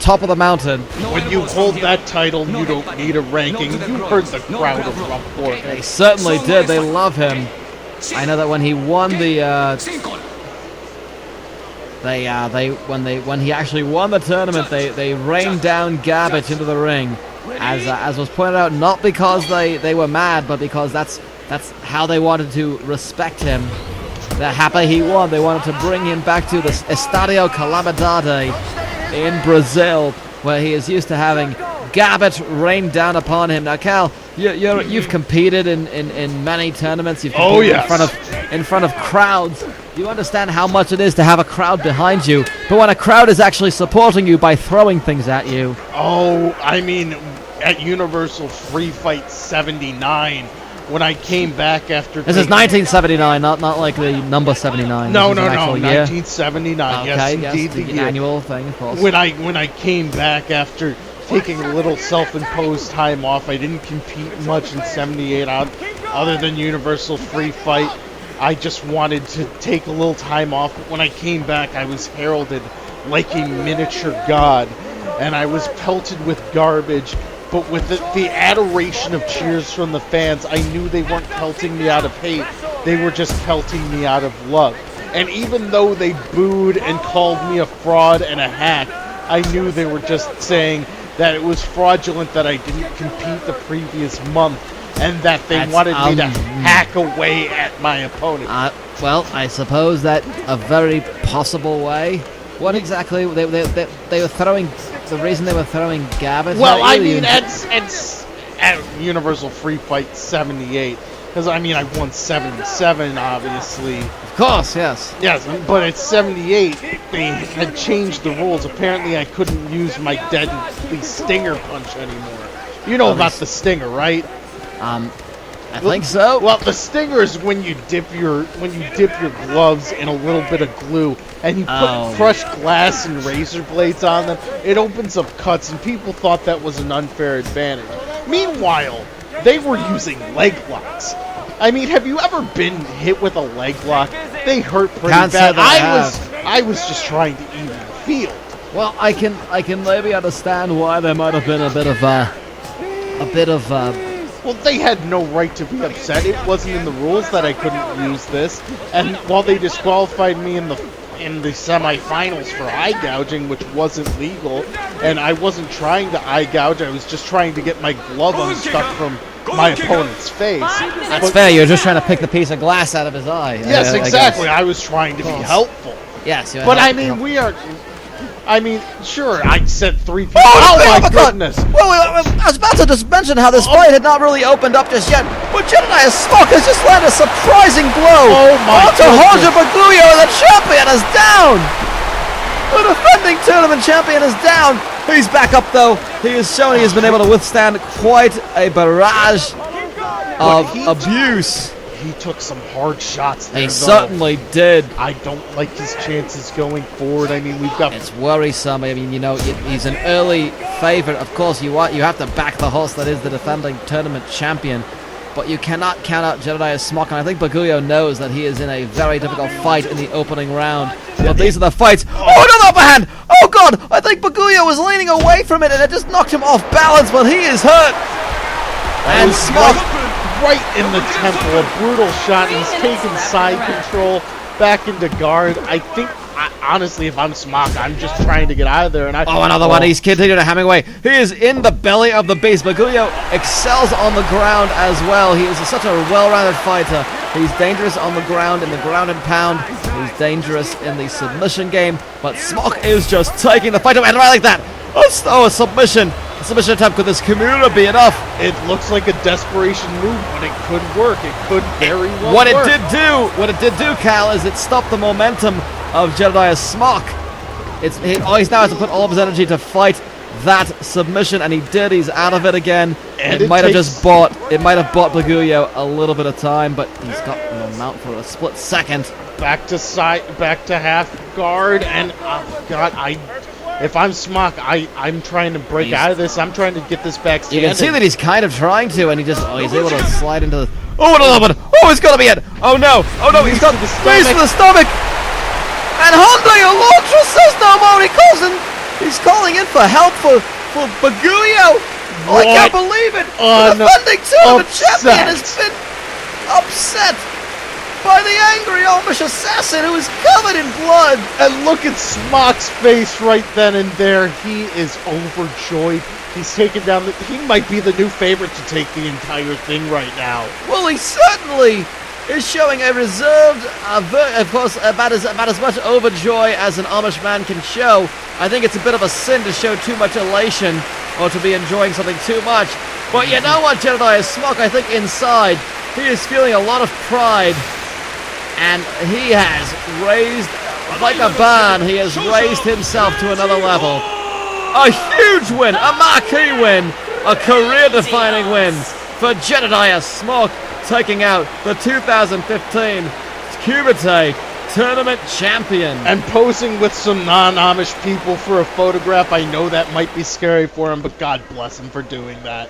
top of the mountain. When you hold that title, you don't need a ranking. You heard the crowd erupt for it. They certainly did. They love him. I know that when he won the when he actually won the tournament, they rained down Garbage into the ring, as was pointed out, not because they were mad, but because that's how they wanted to respect him. They're happy he won. They wanted to bring him back to the Estadio Calamidade in Brazil, where he is used to having Garbage rain down upon him. Now, Cal, you've competed in many tournaments. You've competed in front of crowds. You understand how much it is to have a crowd behind you, but when a crowd is actually supporting you by throwing things at you. Oh, I mean, at Universal Free Fight 79, when I came back after... This is 1979, not like the number 79. No, 1979. Okay, yes, indeed. The year. Annual thing, of course. When I came back after taking a little self-imposed time off, I didn't compete much in 78 other than Universal Free Fight. I just wanted to take a little time off. But when I came back, I was heralded like a miniature god, and I was pelted with garbage. But with the adoration of cheers from the fans, I knew they weren't pelting me out of hate. They were just pelting me out of love. And even though they booed and called me a fraud and a hack, I knew they were just saying that it was fraudulent that I didn't compete the previous month, and that they wanted me to hack away at my opponent. Well, I suppose that a very possible way. What exactly they were throwing? The reason they were throwing garbage? Well, I mean, at Universal Free Fight 78, because I mean I won 77, obviously. Of course, yes. Yes, but at 78, they had changed the rules. Apparently, I couldn't use my deadly stinger punch anymore. You know about the stinger, right? I think so. Well, the stinger is when you dip your gloves in a little bit of glue and you put crushed glass and razor blades on them. It opens up cuts, and people thought that was an unfair advantage. Meanwhile, they were using leg locks. I mean, have you ever been hit with a leg lock? They hurt pretty bad. I was just trying to even the field. Well, I can maybe understand why there might have been a bit of Well, they had no right to be upset. It wasn't in the rules that I couldn't use this. And while they disqualified me in the semifinals for eye gouging, which wasn't legal, and I wasn't trying to eye gouge, I was just trying to get my glove unstuck from my opponent's face. That's fair. You're just trying to pick the piece of glass out of his eye. Yes, exactly. I was trying to be helpful. Yes, but I mean, sure, I said 3 people. Oh my goodness! Well, I was about to just mention how this fight had not really opened up just yet, but Jedidiah Smock has just landed a surprising blow. Oh my goodness! Bagulho, the champion, is down. The defending tournament champion is down. He's back up though. He has shown he has been able to withstand quite a barrage of abuse. He took some hard shots there, He certainly did. I don't like his chances going forward. I mean, we've got... It's worrisome. I mean, you know, he's an early favorite. Of course, you have to back the horse that is the defending tournament champion. But you cannot count out Jedidiah Smock, and I think Bagulho knows that he is in a very difficult fight in the opening round. But these are the fights. Oh, another upper hand! Oh, God! I think Bagulho was leaning away from it, and it just knocked him off balance, but he is hurt. And Smock... right in the temple, a brutal shot. He's taken side control back into guard. I think, honestly, if I'm Smock, I'm just trying to get out of there. And another one. He's continuing to Hemingway. He is in the belly of the beast. Bagulho excels on the ground as well. He is such a well-rounded fighter. He's dangerous on the ground in the ground and pound. He's dangerous in the submission game. But Smock is just taking the fight away. And right like that. Oh, a submission. Submission attempt. Could this Kimura be enough? It looks like a desperation move, but it could work. It could very well what work. What it did do, Cal, is it stopped the momentum of Jedidiah Smock. He's now has to put all of his energy to fight that submission, and he did. He's out of it again. And it might have bought Bagulho a little bit of time, but he's got the mount for a split second. Back to half guard, and God, if I'm Smock, I'm trying to break out of this. I'm trying to get this back standing. You can see that he's kind of trying to, and he's able to slide into the... Oh, another one! Oh, it's gonna be it! Oh no! He's got the space for the stomach! And Hyundai Elantra says no more! He calls in He's calling in for help for Bagulho. Oh, I can't believe it. The defending tournament champion has been upset by the angry Amish assassin who is covered in blood. And look at Smock's face right then and there. He is overjoyed. He's taken down he might be the new favorite to take the entire thing right now. Well, he certainly is showing a reserved, of course, about as much overjoy as an Amish man can show. I think it's a bit of a sin to show too much elation or to be enjoying something too much. But you know what, Jedidiah? Smock, I think inside, he is feeling a lot of pride. And he has raised, like a barn, he has raised himself to another level. A huge win, a marquee win, a career-defining win for Jedidiah Smock, taking out the 2015 KUMITE tournament champion. And posing with some non-Amish people for a photograph. I know that might be scary for him, but God bless him for doing that.